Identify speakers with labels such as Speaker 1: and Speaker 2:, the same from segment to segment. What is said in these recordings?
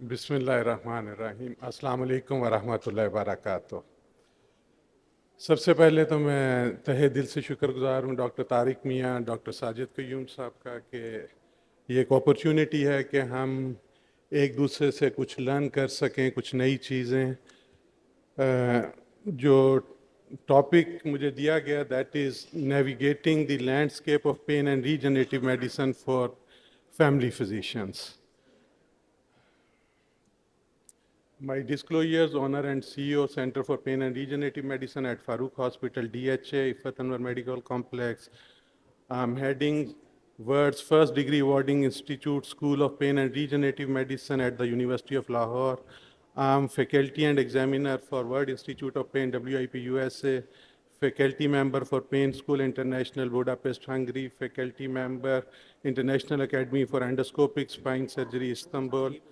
Speaker 1: बिस्मिल्लाहिर्रहमानिर्रहीम। अस्सलाम वालेकुम वरहमतुल्लाहि वबरकातुह। सबसे पहले तो मैं तहे दिल से शुक्रगुजार हूँ डॉक्टर तारिक मियाँ, डॉक्टर साजिद क़य्यूम साहब का कि ये एक अपॉर्चुनिटी है कि हम एक दूसरे से कुछ लर्न कर सकें, कुछ नई चीज़ें। जो टॉपिक मुझे दिया गया that is navigating the landscape of pain and regenerative medicine for family physicians. My disclosures, owner and CEO, Center for Pain and Regenerative Medicine at Farooq Hospital, DHA, Ifat Anwar Medical Complex. I'm heading World's first degree awarding institute, School of Pain and Regenerative Medicine at the University of Lahore. I'm faculty and examiner for World Institute of Pain, WIP USA, faculty member for Pain School International, Budapest, Hungary, faculty member, International Academy for Endoscopic Spine Surgery, Istanbul,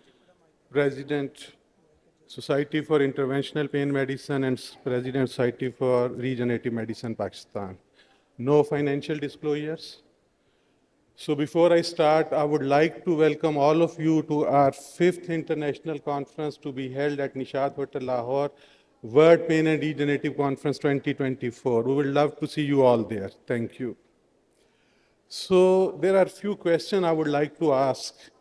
Speaker 1: president, Society for Interventional Pain Medicine and President Society for Regenerative Medicine, Pakistan. No financial disclosures. So before I start, I would like to welcome all of you to our 5th international conference to be held at Nishat Hotel, Lahore, World Pain and Regenerative Conference 2024. We would love to see you all there. Thank you. So there are a few questions I would like to ask.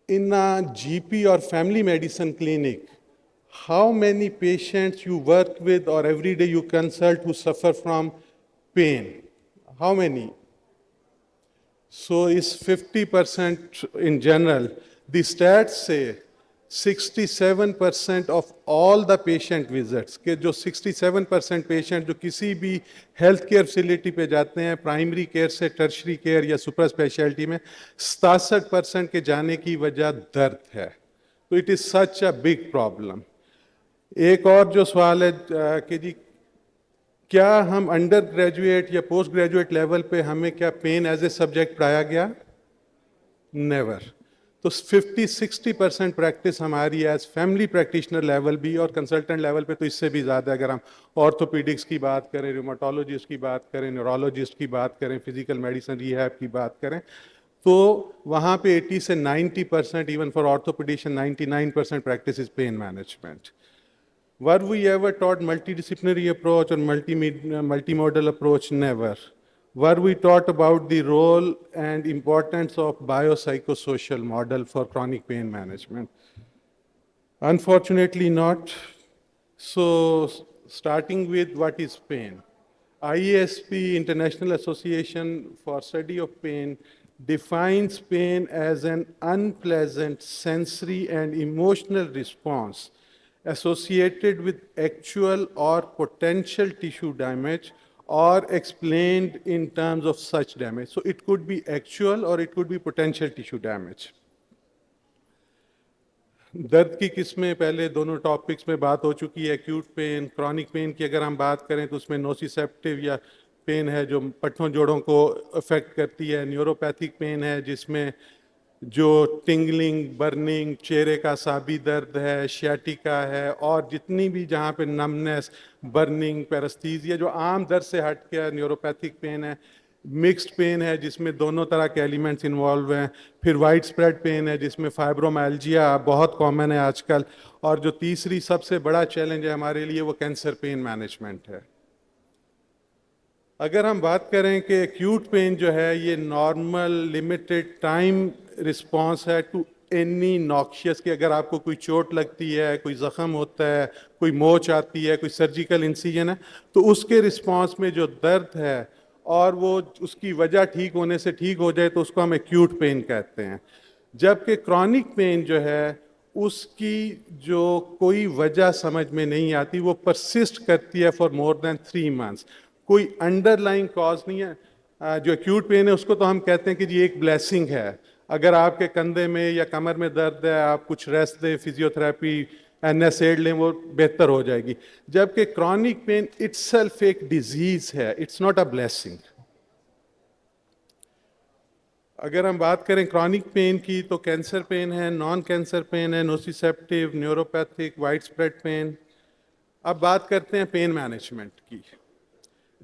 Speaker 1: In a GP or family medicine clinic, how many patients you work with or every day you consult who suffer from pain? How many? So it's 50% in general. The stats say 67% of all the patient visits, कि जो 67% patient जो किसी भी health care facility पे जाते हैं, primary care से tertiary care या सुपर स्पेशलिटी में, 67% के जाने की वजह दर्द है. तो it is such a big problem. एक और जो सवाल है कि जी क्या हम अंडर ग्रेजुएट या पोस्ट ग्रेजुएट लेवल पे हमें क्या पेन एज ए सब्जेक्ट पढ़ाया गया? नेवर. तो 50-60% प्रैक्टिस हमारी एज फैमिली प्रैक्टिशनर लेवल भी और कंसल्टेंट लेवल पे तो इससे भी ज़्यादा. अगर हम ऑर्थोपीडिक्स की बात करें, रूमेटोलॉजिस्ट की बात करें, न्यूरोलॉजिस्ट की बात करें, फिजिकल मेडिसिन रिहैब की बात करें, तो वहाँ पे 80 से 90%, even for orthopaedician 99% practice is pain management. Were we ever taught multidisciplinary approach or multimodal approach? Never. Were we taught about the role and importance of biopsychosocial model for chronic pain management? Unfortunately not. So starting with what is pain. IASP, International Association for Study of Pain, defines pain as an unpleasant sensory and emotional response associated with actual or potential tissue damage or explained in terms of such damage. So it could be actual or it could be potential tissue damage. दर्द की किस्में पहले दोनों topics में बात हो चुकी है. एक्यूट पेन, क्रॉनिक पेन की अगर हम बात करें तो उसमें नोसिसेप्टिव या पेन है जो पट्टों जोड़ों को अफेक्ट करती है. न्यूरोपैथिक पेन है जिसमें जो टिंगलिंग, बर्निंग, चेहरे का साबी दर्द है, शियाटिका है और जितनी भी जहाँ पे नमनेस, बर्निंग, पैरेस्थीसिया जो आम दर्द से हट के न्यूरोपैथिक पेन है. मिक्स्ड पेन है जिसमें दोनों तरह के एलिमेंट्स इन्वॉल्व हैं. फिर वाइड स्प्रेड पेन है जिसमें फाइब्रोमाइल्जिया बहुत कॉमन है आजकल. और जो तीसरी सबसे बड़ा चैलेंज है हमारे लिए वो कैंसर पेन मैनेजमेंट है. अगर हम बात करें कि एक्यूट पेन जो है ये नॉर्मल लिमिटेड टाइम रिस्पॉन्स है टू एनी नॉक्शियस. कि अगर आपको कोई चोट लगती है, कोई ज़ख़म होता है, कोई मोच आती है, कोई सर्जिकल इंसिजन है, तो उसके रिस्पॉन्स में जो दर्द है और वो उसकी वजह ठीक होने से ठीक हो जाए तो उसको हम एक्यूट पेन कहते हैं. जबकि क्रॉनिक पेन जो है उसकी जो कोई वजह समझ में नहीं आती, वो परसिस्ट करती है फॉर मोर देन 3 months. कोई अंडरलाइंग कॉज नहीं है. जो एक्यूट पेन है उसको तो हम कहते हैं कि जी एक ब्लेसिंग है. अगर आपके कंधे में या कमर में दर्द है, आप कुछ रेस्ट दें, फिजियोथेरेपी, NSAID लें, वो बेहतर हो जाएगी. जबकि क्रॉनिक पेन इटसेल्फ एक डिजीज है, इट्स नॉट अ ब्लेसिंग. अगर हम बात करें क्रॉनिक पेन की तो कैंसर पेन है, नॉन कैंसर पेन है, नोसिसेप्टिव, न्यूरोपैथिक, वाइड स्प्रेड पेन. अब बात करते हैं पेन मैनेजमेंट की.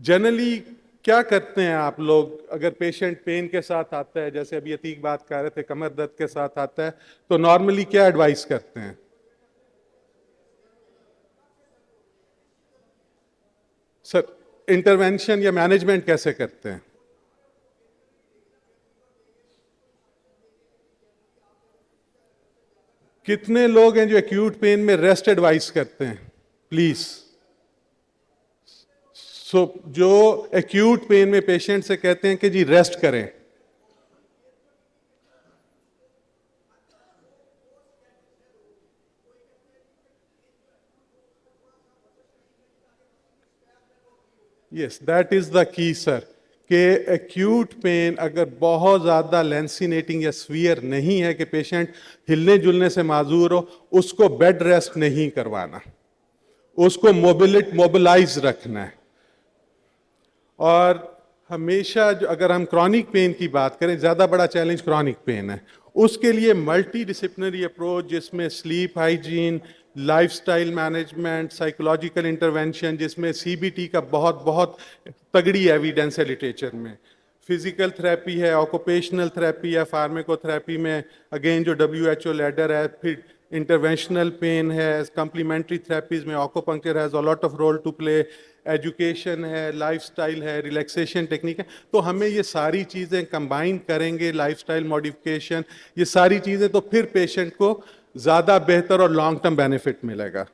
Speaker 1: जनरली क्या करते हैं आप लोग अगर पेशेंट पेन के साथ आता है, जैसे अभी अतीक बात कर रहे थे कमर दर्द के साथ आता है, तो नॉर्मली क्या एडवाइस करते हैं? सर, इंटरवेंशन या मैनेजमेंट कैसे करते हैं? कितने लोग हैं जो एक्यूट पेन में रेस्ट एडवाइस करते हैं? प्लीज। जो एक्यूट पेन में पेशेंट से कहते हैं कि जी रेस्ट करें, yes that is the key sir, कि एक्यूट पेन अगर बहुत ज़्यादा लेंसिनेटिंग या स्वीयर नहीं है कि पेशेंट हिलने जुलने से माजूर हो, उसको बेड रेस्ट नहीं करवाना, उसको मोबिलाइज रखना है। और हमेशा जो अगर हम क्रॉनिक पेन की बात करें, ज़्यादा बड़ा चैलेंज क्रॉनिक पेन है, उसके लिए मल्टी डिसिप्लिनरी अप्रोच जिसमें sleep hygiene, lifestyle management, psychological intervention, जिसमें सीबीटी का बहुत बहुत तगड़ी एविडेंस है लिटरेचर में, फिजिकल थेरेपी है, ऑक्यूपेशनल थेरेपी है, फार्माकोथेरेपी में अगेन जो WHO लैडर है, फिर इंटरवेंशनल पेन है, कम्प्लीमेंट्री थेरेपीज में acupuncture has a lot of role to play, education है, लाइफस्टाइल है, रिलैक्सेशन टेक्निक है। तो हमें ये सारी चीज़ें कंबाइन करेंगे, लाइफस्टाइल मॉडिफिकेशन, ये सारी चीज़ें, तो फिर पेशेंट को ज़्यादा बेहतर और लॉन्ग टर्म बेनिफिट मिलेगा।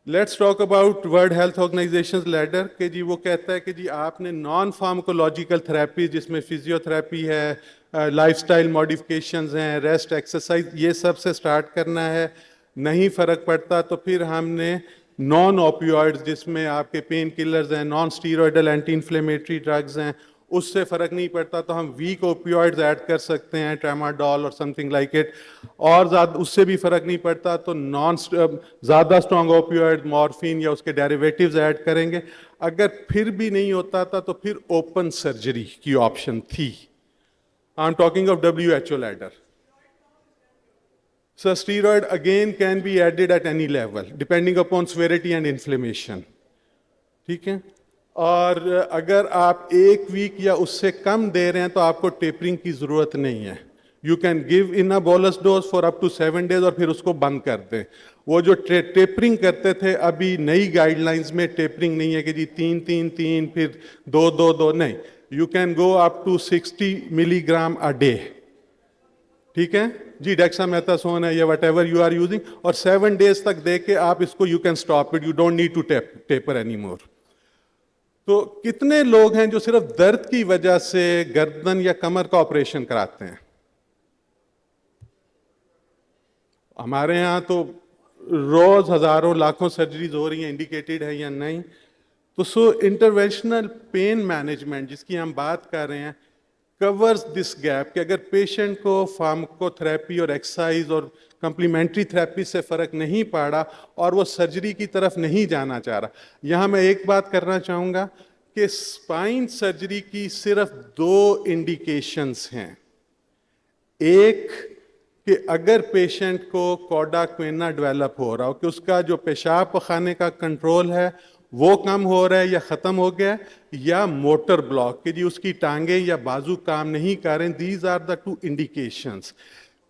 Speaker 1: Let's talk about World Health Organization ladder के जी, वो कहता है कि जी आपने नॉन फार्माकोलॉजिकल थेरेपी जिसमें फिजियोथेरेपी है, लाइफस्टाइल मॉडिफिकेशंस हैं, रेस्ट एक्सरसाइज, ये सब से स्टार्ट करना है। नहीं फ़र्क पड़ता तो फिर हमने नॉन ओपियोइड्स जिसमें आपके पेन किलर्स हैं, non steroidal anti inflammatory drugs हैं, उससे फ़र्क नहीं पड़ता तो हम वीक ओपियोइड्स ऐड कर सकते हैं, ट्रामाडोल और समथिंग लाइक इट। और ज़्यादा उससे भी फ़र्क नहीं पड़ता तो ज़्यादा स्ट्रॉन्ग ओपियोइड, मॉर्फिन या उसके डेरिवेटिव्स ऐड करेंगे। अगर फिर भी नहीं होता था तो फिर ओपन सर्जरी की ऑप्शन थी। I am talking of WHO ladder. So steroid again can be added at any level depending upon severity and inflammation. ठीक है। और अगर आप एक वीक या उससे कम दे रहे हैं तो आपको टेपरिंग की जरूरत नहीं है। You can give in a bolus dose for up to 7 days और फिर उसको बंद कर दें। वो जो टेपरिंग करते थे, अभी नई गाइडलाइंस में टेपरिंग नहीं है कि जी 3-3-3 फिर 2-2-2, नहीं। You can go up to 60 milligram a day. ठीक है जी, डेक्सामेथासोन है या whatever you are using, और 7 days तक दे के आप इसको you can stop it, you don't need to taper any more. तो कितने लोग हैं जो सिर्फ दर्द की वजह से गर्दन या कमर का ऑपरेशन कराते हैं? हमारे यहाँ तो रोज हजारों लाखों सर्जरीज हो रही हैं, इंडिकेटेड है या नहीं। तो इंटरवेंशनल पेन मैनेजमेंट जिसकी हम बात कर रहे हैं कवर्स दिस गैप कि अगर पेशेंट को फार्माकोथेरेपी और एक्सरसाइज और कम्प्लीमेंट्री थेरेपी से फ़र्क नहीं पड़ा और वो सर्जरी की तरफ नहीं जाना चाह रहा। यहाँ मैं एक बात करना चाहूँगा कि स्पाइन सर्जरी की सिर्फ 2 इंडिकेशंस हैं। एक कि अगर पेशेंट को कॉडा क्वेना डेवलप हो रहा हो, कि उसका जो पेशाब पखाने का कंट्रोल है वो कम हो रहा है या ख़त्म हो गया, या मोटर ब्लॉक कि जी उसकी टांगे या बाजू काम नहीं कर रहे। These are the 2 indications.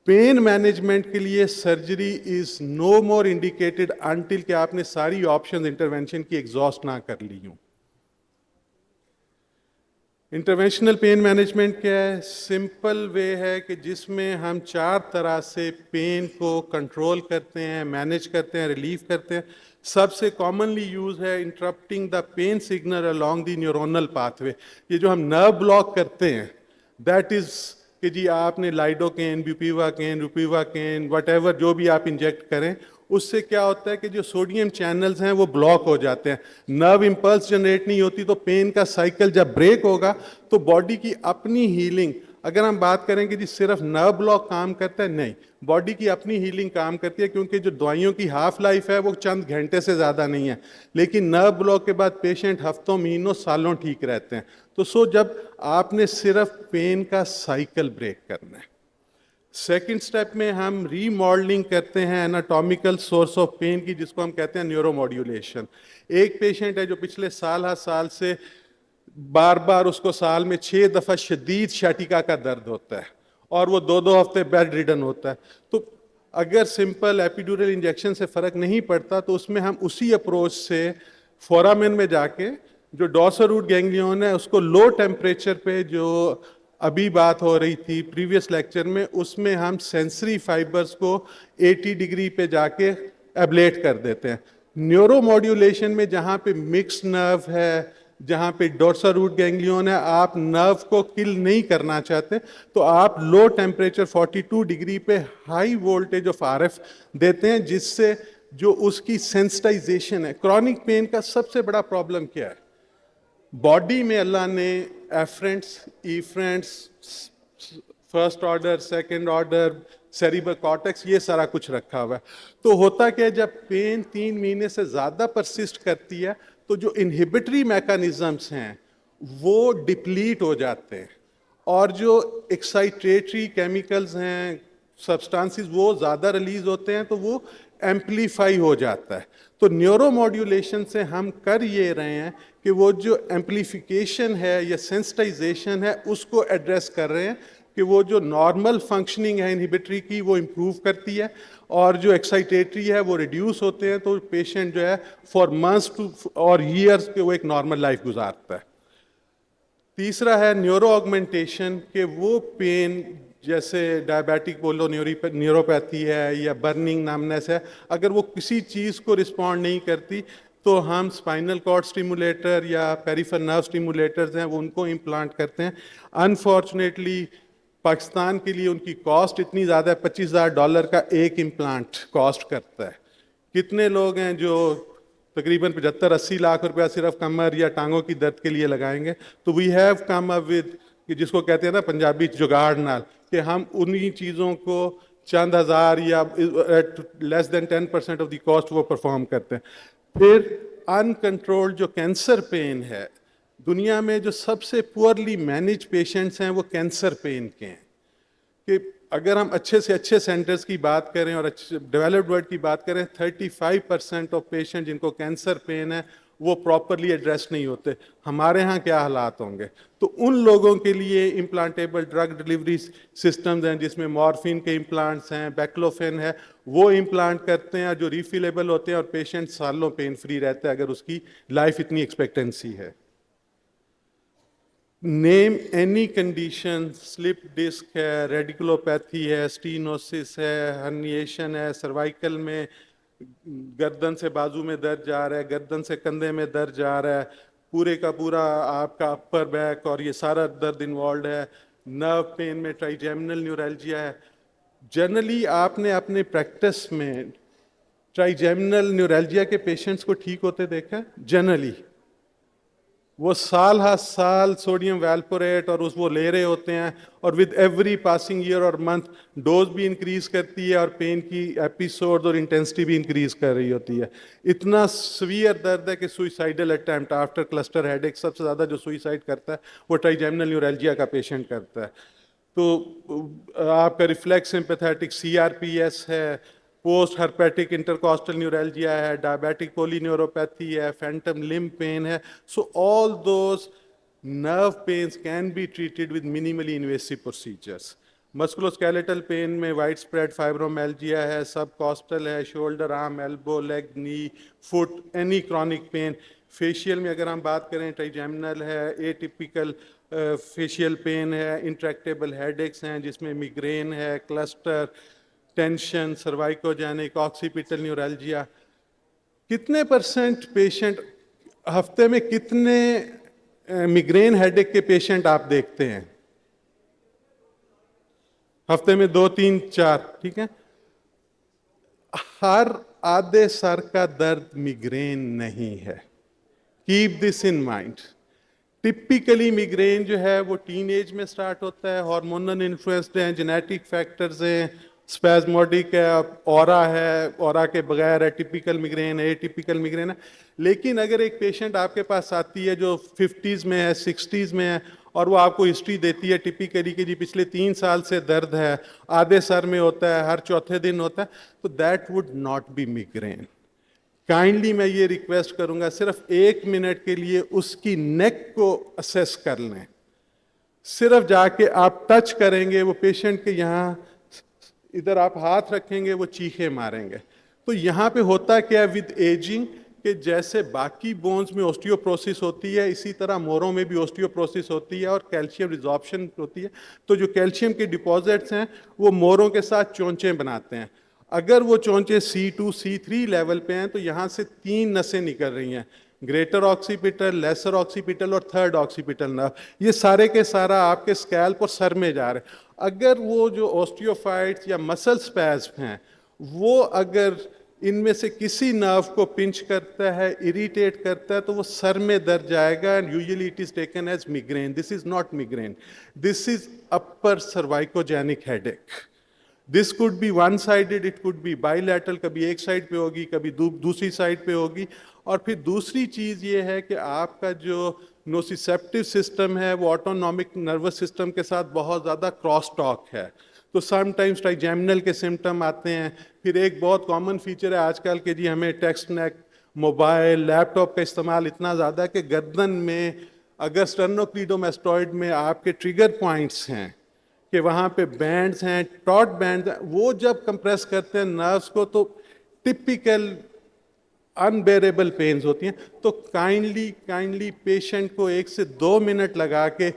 Speaker 1: Pain management के लिए surgery is no more indicated until कि आपने सारी ऑप्शंस इंटरवेंशन की एग्जॉस्ट ना कर ली हूं। इंटरवेंशनल पेन मैनेजमेंट क्या है? सिंपल वे है कि जिसमें हम 4 तरह से पेन को कंट्रोल करते हैं, मैनेज करते हैं, रिलीफ करते हैं। सबसे कॉमनली यूज है interrupting the pen signal along the neuronal pathway. ये जो हम नर्व ब्लॉक करते हैं, दैट इज कि जी आपने लाइडोकेन, बुपिवाकेन, वट जो भी आप इंजेक्ट करें, उससे क्या होता है कि जो सोडियम चैनल्स हैं वो ब्लॉक हो जाते हैं, नर्व इंपल्स जनरेट नहीं होती, तो पेन का साइकिल जब ब्रेक होगा तो बॉडी की अपनी हीलिंग। अगर हम बात करें कि जी सिर्फ नर्व ब्लॉक काम करता है, नहीं, बॉडी की अपनी हीलिंग काम करती है, क्योंकि जो दवाइयों की हाफ लाइफ है वो चंद घंटे से ज़्यादा नहीं है, लेकिन नर्व ब्लॉक के बाद पेशेंट हफ्तों, महीनों, सालों ठीक रहते हैं। तो जब आपने सिर्फ पेन का साइकिल ब्रेक करना है। सेकेंड स्टेप में हम रीमॉडलिंग करते हैं एनाटॉमिकल सोर्स ऑफ पेन की, जिसको हम कहते हैं न्यूरोमॉड्यूलेशन। एक पेशेंट है जो पिछले साल हर साल से बार बार उसको साल में 6 दफा शदीद शैटिका का दर्द होता है और वो 2-2 हफ्ते बेड रिडन होता है। तो अगर सिंपल एपिड्यूरल इंजेक्शन से फर्क नहीं पड़ता तो उसमें हम उसी अप्रोच से फोरामेन में जाके जो डॉर्सल रूट गैंग्लियन है उसको लो टेम्परेचर पे, जो अभी बात हो रही थी प्रीवियस लेक्चर में, उसमें हम सेंसरी फाइबर्स को 80 डिग्री पे जाके एब्लेट कर देते हैं। न्यूरोमॉड्यूलेशन में जहाँ पे मिक्स नर्व है, जहाँ पे डोर्सल रूट गैंग्लियन है, आप नर्व को किल नहीं करना चाहते तो आप लो टेम्परेचर 42 डिग्री पे हाई वोल्टेज ऑफ आरएफ देते हैं, जिससे जो उसकी सेंसिटाइजेशन है। क्रॉनिक पेन का सबसे बड़ा प्रॉब्लम क्या है? बॉडी में अल्लाह ने afferents, efferents, first order, second order, cerebral cortex, ये सारा कुछ रखा हुआ है। तो होता क्या है, जब पेन 3 महीने से ज़्यादा परसिस्ट करती है तो जो इनहिबिटरी मैकेनिज्म्स हैं वो डिप्लीट हो जाते हैं और जो एक्साइटेटरी केमिकल्स हैं, सब्सटेंसेस, वो ज़्यादा रिलीज होते हैं तो वो एम्पलीफाई हो जाता है। तो न्यूरोमॉड्यूलेशन से हम कर ये रहे हैं कि वो जो एम्पलीफिकेशन है या सेंसिटाइजेशन है उसको एड्रेस कर रहे हैं कि वो जो नॉर्मल फंक्शनिंग है इनहिबिटरी की वो इम्प्रूव करती है और जो एक्साइटेटरी है वो रिड्यूस होते हैं, तो पेशेंट जो है फॉर मंथ्स टू और ईयर्स के वो एक नॉर्मल लाइफ गुजारता है। तीसरा है न्यूरो ऑगमेंटेशन, के वो पेन जैसे डायबिटिक बोलो न्यूरोपैथी है या बर्निंग नमनेस है, अगर वो किसी चीज़ को रिस्पॉन्ड नहीं करती तो हम स्पाइनल कॉर्ड स्टिमुलेटर या पेरिफेरल नर्व स्टिमुलेटर्स हैं वो उनको इम्प्लांट करते हैं। अनफॉर्चुनेटली पाकिस्तान के लिए उनकी कॉस्ट इतनी ज़्यादा है, $25,000 का एक इम्प्लांट कॉस्ट करता है। कितने लोग हैं जो तकरीबन 75-80 लाख रुपया सिर्फ कमर या टांगों की दर्द के लिए लगाएंगे? तो we have come up with, जिसको कहते हैं ना पंजाबी जुगाड़ नाल, कि हम उन्हीं चीज़ों को चंद हज़ार या less than 10% of the cost वो परफॉर्म करते हैं। फिर अनकंट्रोल्ड जो कैंसर पेन है, दुनिया में जो सबसे पुअरली मैनेज पेशेंट्स हैं वो कैंसर पेन के हैं। कि अगर हम अच्छे से अच्छे सेंटर्स की बात करें और अच्छे डेवलप्ड वर्ल्ड की बात करें, 35% ऑफ पेशेंट जिनको कैंसर पेन है वो प्रॉपरली एड्रेस नहीं होते। हमारे यहाँ क्या हालात होंगे? तो उन लोगों के लिए इम्प्लांटेबल ड्रग डिलीवरी सिस्टम्स हैं जिसमें मॉर्फिन के इम्प्लांट्स हैं, बैक्लोफेन है, वो इम्प्लांट करते हैं जो रिफिलेबल होते हैं और पेशेंट सालों पेन फ्री रहता है अगर उसकी लाइफ इतनी एक्सपेक्टेंसी है। Name any condition, slip disc है, रेडिकुलोपैथी है, स्टीनोसिस है, हर्निएशन है, सर्वाइकल में गर्दन से बाजू में दर्द जा रहा है, गर्दन से कंधे में दर्द जा रहा है, पूरे का पूरा आपका अपर बैक और ये सारा दर्द इन्वॉल्व है, नर्व पेन में ट्राइजेमिनल न्यूरैल्जिया है। जनरली आपने अपने प्रैक्टिस में ट्राइजेमिनल न्यूरैल्जिया के पेशेंट्स को ठीक होते देखा है? जनरली वो साल हर साल सोडियम वैल्पोरेट और वो ले रहे होते हैं और विद एवरी पासिंग ईयर और मंथ डोज भी इंक्रीज करती है और पेन की एपिसोड और इंटेंसिटी भी इंक्रीज कर रही होती है। इतना सीवियर दर्द है कि suicidal attempt after cluster headache, सबसे ज़्यादा जो सुइसाइड करता है वो ट्राइजेमिनल न्यूरैल्जिया का पेशेंट करता है। तो आपका रिफ्लेक्स सिंपैथेटिक CRPS है, पोस्ट हर्पेटिक इंटरकॉस्टल न्यूरैल्जिया है, डायबिटिक पोलीन्यूरोपैथी है, फैंटम लिम्ब पेन है। So all those nerve pains can be treated with minimally invasive procedures. Musculoskeletal pain में वाइड स्प्रेड फाइब्रोमेल्जिया है, सब कॉस्टल है, shoulder, arm, elbow, leg, knee, foot, any chronic pain. Facial में अगर हम बात करें, trigeminal है, एटिपिकल फेशियल पेन है, इंट्रैक्टेबल हेडेक्स हैं जिसमें मिग्रेन है, cluster, tension, cervicogenic, occipital neuralgia. कितने परसेंट पेशेंट हफ्ते में, कितने मिग्रेन हेडेक के पेशेंट आप देखते हैं? हफ्ते में 2, 3, 4, ठीक है। हर आधे सर का दर्द मिग्रेन नहीं है। Keep this in mind. Typically migraine जो है वो टीन एज में स्टार्ट होता है, हार्मोनल इन्फ्लुएंस्ड है, जेनेटिक फैक्टर्स हैं, स्पैज्मोडिक है, ऑरा के बगैर है, टिपिकल मिग्रेन है, एटिपिकल मिग्रेन है। लेकिन अगर एक पेशेंट आपके पास आती है जो 50s में है, 60s में है और वो आपको हिस्ट्री देती है टिपिकली कि जी पिछले 3 साल से दर्द है, आधे सर में होता है, हर चौथे दिन होता है, तो that would not be migraine. Kindly मैं ये रिक्वेस्ट करूंगा सिर्फ 1 मिनट के लिए उसकी नेक को असेस कर लें। सिर्फ जाके आप टच करेंगे वो पेशेंट के यहाँ, इधर आप हाथ रखेंगे वो चीखे मारेंगे। तो यहाँ पे होता क्या विद एजिंग कि जैसे बाकी बोन्स में ऑस्टियोप्रोसिस होती है, इसी तरह मोरों में भी ऑस्टियोप्रोसिस होती है और कैल्शियम रिजॉर्प्शन होती है। तो जो कैल्शियम के डिपॉजिट्स हैं वो मोरों के साथ चोंचे बनाते हैं। अगर वो चोंचे C2 C3 लेवल पे हैं तो यहाँ से 3 नसें निकल रही हैं, ग्रेटर ऑक्सीपिटल, लेसर ऑक्सीपिटल और थर्ड ऑक्सीपिटल नर्व। ये सारे के सारा आपके स्कैल्प और सर में जा रहे हैं। अगर वो जो ऑस्टियोफाइट्स या मसल स्पैज्म हैं वो अगर इनमें से किसी नर्व को पिंच करता है, इरिटेट करता है, तो वो सर में दर्द जाएगा and usually it is taken as migraine. This is not migraine, this is upper cervicogenic headache. This could be one sided, it could be bilateral, कभी एक साइड पे होगी, कभी दूसरी साइड पे होगी। और फिर दूसरी चीज ये है कि आपका जो नोसिसेप्टिव सिस्टम है वो ऑटोनॉमिक नर्वस सिस्टम के साथ बहुत ज़्यादा क्रॉस टॉक है, तो समटाइम्स ट्राइजेमिनल के सिम्टम आते हैं। फिर एक बहुत कॉमन फीचर है आजकल के जी, हमें टेक्स्ट नेक, मोबाइल, लैपटॉप का इस्तेमाल इतना ज़्यादा कि गर्दन में अगर स्टर्नोक्लीडोमास्टॉइड में आपके ट्रिगर पॉइंट्स हैं कि वहाँ पे बैंड्स हैं, टॉट बैंड्स हैं, वो जब कंप्रेस करते हैं नर्व्स को तो टिपिकल अनबेरेबल पेन्स होती हैं। तो काइंडली पेशेंट को 1 से 2 मिनट लगा के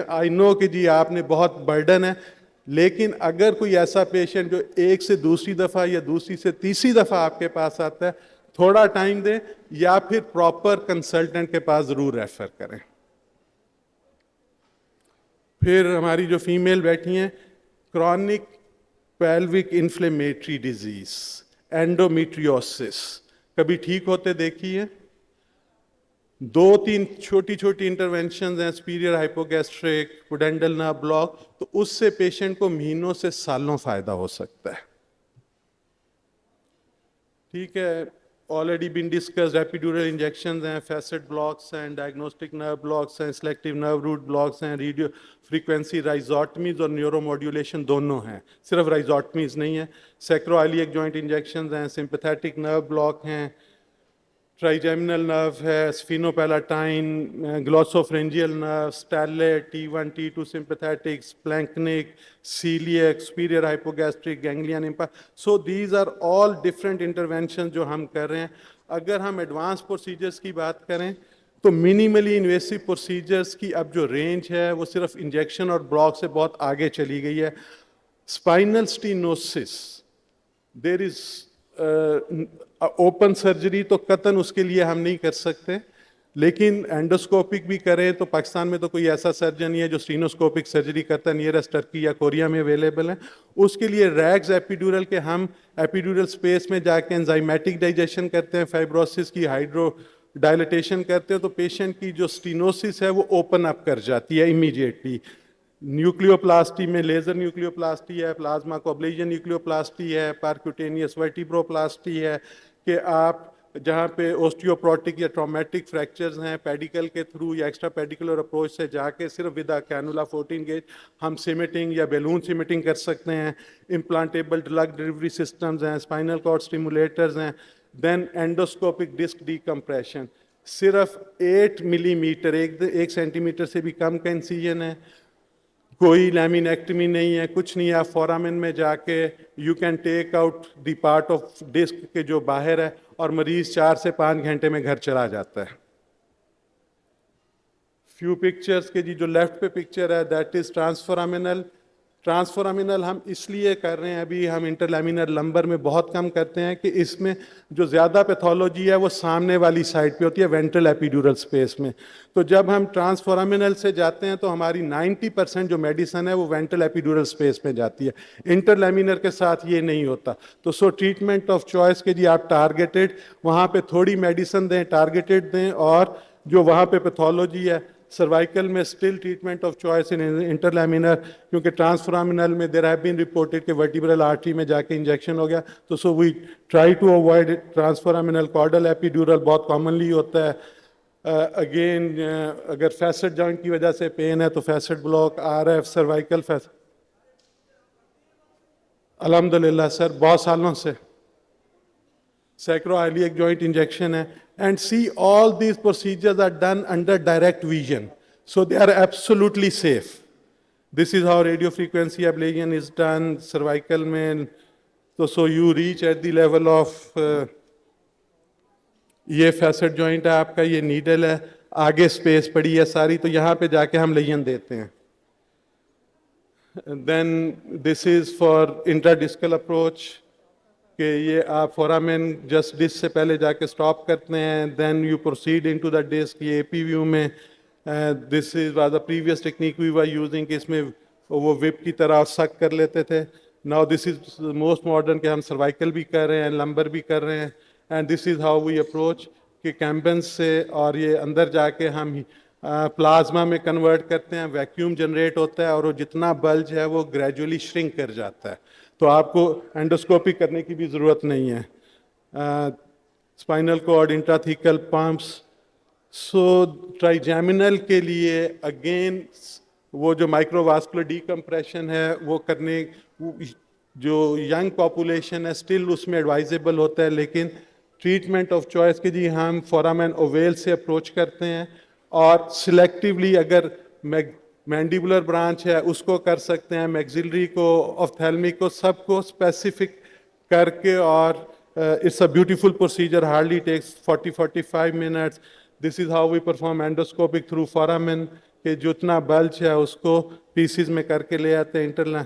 Speaker 1: आई नो कि जी आपने बहुत बर्डन है, लेकिन अगर कोई ऐसा पेशेंट जो एक से दूसरी दफ़ा या दूसरी से तीसरी दफ़ा आपके पास आता है, थोड़ा टाइम दें या फिर प्रॉपर कंसल्टेंट के पास ज़रूर रेफर करें। फिर हमारी जो फीमेल बैठी हैं, chronic pelvic inflammatory disease, endometriosis, कभी ठीक होते देखी है? 2-3 छोटी छोटी इंटरवेंशन हैं, superior hypogastric, pudendal nerve block, तो उससे पेशेंट को महीनों से सालों फायदा हो सकता है। ठीक है, already been discussed, epidural injections हैं, फैसेट ब्लॉक्स हैं, डायग्नोस्टिक नर्व ब्लॉक्स हैं, सिलेक्टिव नर्व रूट ब्लॉक्स हैं, रेडियो फ्रीक्वेंसी राइजोटमीज और न्यूरोमॉड्यूलेशन दोनों हैं, सिर्फ राइजोटमीज नहीं है। सैक्रोइलियक जॉइंट इंजेक्शंस हैं, सिंपैथेटिक नर्व ब्लॉक हैं, ट्राइजेमिनल नर्व है, sphenopalatine, glossopharyngeal nerve, stellate, T1 T2 sympathetic, splanchnic, coeliac, superior hypogastric, ganglion impulse. So these are all different intervention जो हम कर रहे हैं। अगर हम एडवांस प्रोसीजर्स की बात करें तो मिनिमली इन्वेसिव प्रोसीजर्स की अब जो रेंज है वो सिर्फ इंजेक्शन और ब्लॉक से बहुत आगे चली गई है। Spinal stenosis, there is open surgery तो कतन उसके लिए हम नहीं कर सकते, लेकिन एंडोस्कोपिक भी करें तो पाकिस्तान में तो कोई ऐसा सर्जन नहीं है जो स्टीनोस्कोपिक सर्जरी करता है, नियरेस्ट टर्की या कोरिया में अवेलेबल है। उसके लिए रैग्स एपिड्यूरल के हम एपिड्यूरल स्पेस में जाके एंजाइमेटिक डाइजेशन करते हैं, फाइब्रोसिस की हाइड्रो डायलिटेशन करते हैं, तो पेशेंट की जो स्टीनोसिस है वो ओपन अप कर जाती है इमीडिएटली। न्यूक्लियोप्लास्टी में लेजर न्यूक्लियोप्लास्टी है, प्लाज्मा को अब्लेशन न्यूक्लियोप्लास्टी है, परक्यूटेनियस वर्टिब्रोप्लास्टी है कि आप जहाँ पे ओस्टियोप्रोटिक या ट्रॉमेटिक फ्रैक्चर्स हैं पेडिकल के थ्रू या एक्स्ट्रा पेडिकुलर अप्रोच से जाके सिर्फ विद कैनुला 14 गेज हम सिमेटिंग या बैलून सिमेटिंग कर सकते हैं। इम्प्लांटेबल ड्रग डिलीवरी सिस्टम्स हैं, स्पाइनल कॉर्ड स्टिमुलेटर्स हैं। देन एंडोस्कोपिक डिस्क डीकम्प्रेशन, सिर्फ 8 मिलीमीटर, 1 सेंटीमीटर से भी कम का इंसिजन है, कोई लैमिनेक्टमी नहीं है, कुछ नहीं है। आप फोरामिन में जाके you can take out the part of disc के जो बाहर है और मरीज 4 से 5 घंटे में घर चला जाता है। फ्यू पिक्चर्स के जी जो लेफ्ट पे पिक्चर है दैट इज ट्रांसफोरामिनल। ट्रांसफोरामिनल हम इसलिए कर रहे हैं, अभी हम इंटरलैमिनर लंबर में बहुत कम करते हैं कि इसमें जो ज़्यादा पैथोलॉजी है वो सामने वाली साइड पे होती है, वेंट्रल एपिड्यूरल स्पेस में। तो जब हम ट्रांसफोरामिनल से जाते हैं तो हमारी 90% जो मेडिसन है वो वेंट्रल एपिड्यूरल स्पेस में जाती है, इंटरलैमिनर के साथ ये नहीं होता। तो सो ट्रीटमेंट ऑफ चॉइस के जी आप टारगेटेड वहाँ पे थोड़ी मेडिसन दें, टारगेटेड दें, और जो वहाँ पे पैथोलॉजी है सर्वाइकल में still treatment of choice in interlaminar, क्योंकि ट्रांसफोरामिनल में देयर हैव बीन रिपोर्टेड कि वर्टिब्रल आर्टरी में जाके इंजेक्शन हो गया। तो so we try to avoid transforaminal. Caudal epidural बहुत कॉमनली होता है। अगेन अगर फैसेट जॉइंट की वजह से पेन है तो facet block, RF, cervical facet. अल्हम्दुलिल्लाह सर, बहुत सालों से sacroiliac joint injection है, and see all these procedures are done under direct vision. So they are absolutely safe. This is how radio frequency ablation is done, cervical में. So you reach at the level of ये facet joint है आपका, ये needle है, आगे space पड़ी है सारी, तो यहाँ पे जाके हम लेजन देते हैं. Then this is for intradiscal approach. कि ये आप फोरामेन जस्ट डिस्क से पहले जाके स्टॉप करते हैं, then you proceed into the disc. ये एपी व्यू में this is was the previous technique we were using, कि इसमें वो विप की तरह सक कर लेते थे. Now this is most modern कि हम सर्वाइकल भी कर रहे हैं, लंबर भी कर रहे हैं. And this is how we approach कि कैम्बेंस से और ये अंदर जाके हम प्लाज्मा में कन्वर्ट करते हैं, वैक्यूम जनरेट होता है और वो जितना बल्ज है वो ग्रेजुअली श्रिंक कर जाता है, तो आपको एंडोस्कोपी करने की भी ज़रूरत नहीं है. Spinal cord, intrathecal pumps. So trigeminal के लिए अगेन वो जो माइक्रोवास्कुलर डीकम्प्रेशन है वो करने, जो यंग पॉपुलेशन है स्टिल उसमें एडवाइजेबल होता है, लेकिन ट्रीटमेंट ऑफ चॉइस के जी हम फोरामेन ओवेल से अप्रोच करते हैं, और सिलेक्टिवली अगर मैंडिबुलर ब्रांच है उसको कर सकते हैं, मैक्सिलरी को, ऑफ्थेल्मिक को, सबको स्पेसिफिक करके. और it's a beautiful procedure, hardly takes 40-45 minutes. This is how we perform endoscopic through foramen, कि जितना बल्ज है उसको पीसीज में करके ले आते हैं इंटरनल.